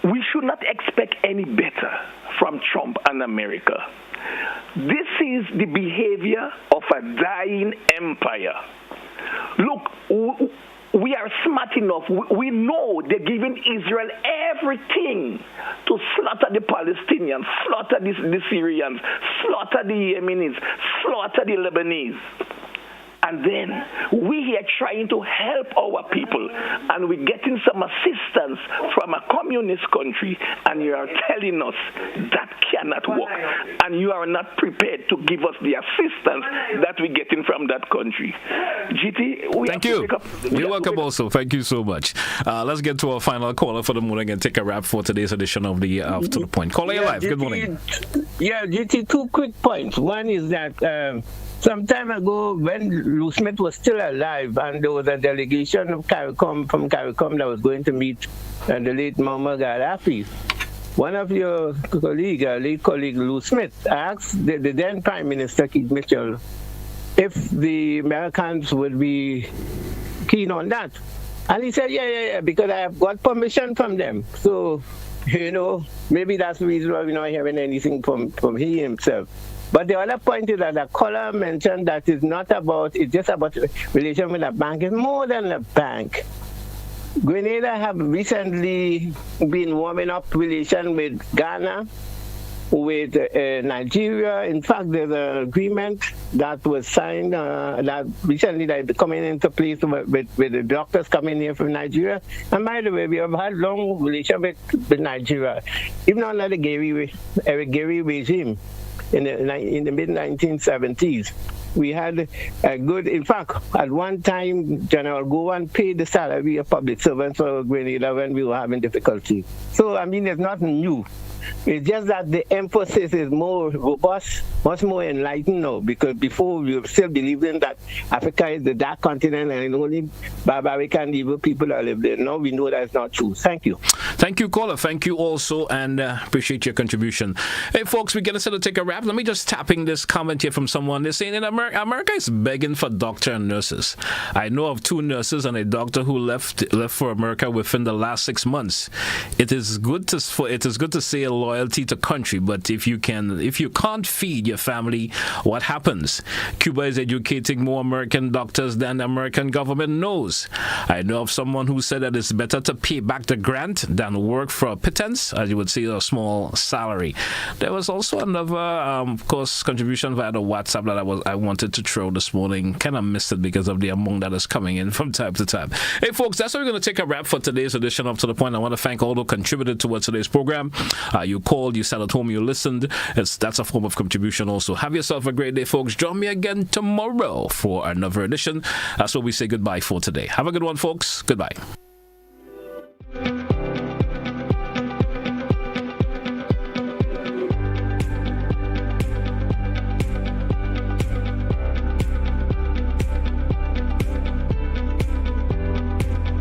we should not expect any better from Trump and America. This is the behavior of a dying empire. Look, we are smart enough. We know they're giving Israel everything to slaughter the Palestinians, slaughter the Syrians, slaughter the Yemenis, slaughter the Lebanese. And then we here trying to help our people, and we're getting some assistance from a communist country, and you are telling us that cannot work, and you are not prepared to give us the assistance that we're getting from that country. GT, thank you. You're welcome also. Thank you so much. Let's get to our final caller for the morning and take a wrap for today's edition of the To The Point. Caller, you're live. Good morning. Yeah, GT, 2 quick points. One is that some time ago, when Lou Smith was still alive, and there was a delegation from CARICOM that was going to meet the late Muammar Gaddafi, one of your colleagues, late colleague Lou Smith, asked the then Prime Minister Keith Mitchell if the Americans would be keen on that. And he said, yeah, because I have got permission from them. So, maybe that's the reason why we're not hearing anything from he himself. But the other point is that the caller mentioned that it's just about relation with a bank. It's more than a bank. Grenada have recently been warming up relation with Ghana, with Nigeria. In fact, there's an agreement that was signed that recently that coming into place with the doctors coming here from Nigeria. And by the way, we have had long relationship with Nigeria, even under the Eric Gary regime in the mid-1970s. We had a good, in fact, at one time, General Gowan paid the salary of public servants for Grenada when we were having difficulty. So, I mean, it's nothing new. It's just that the emphasis is more robust, much more enlightened now, because before we were still believing that Africa is the dark continent and only barbaric and evil people that live there. Now we know that's not true. Thank you. Thank you, caller. Thank you also, and appreciate your contribution. Hey, folks, we're going to take a wrap. Let me just tapping this comment here from someone. They're saying in America is begging for doctors and nurses. I know of 2 nurses and a doctor who left for America within the last 6 months. It is good to say loyalty to country, but if you can't feed your family, what happens? Cuba is educating more American doctors than the American government knows. I know of someone who said that it's better to pay back the grant than work for a pittance, as you would see, a small salary. There was also another, of course, contribution via the WhatsApp that I wanted to throw this morning. Kind of missed it because of the amount that is coming in from time to time. Hey, folks, that's how we're going to take a wrap for today's edition of To The Point. I want to thank all who contributed towards today's program. You called, you sat at home, you listened. That's a form of contribution also. Have yourself a great day, folks. Join me again tomorrow for another edition. That's what we say goodbye for today. Have a good one, folks. Goodbye.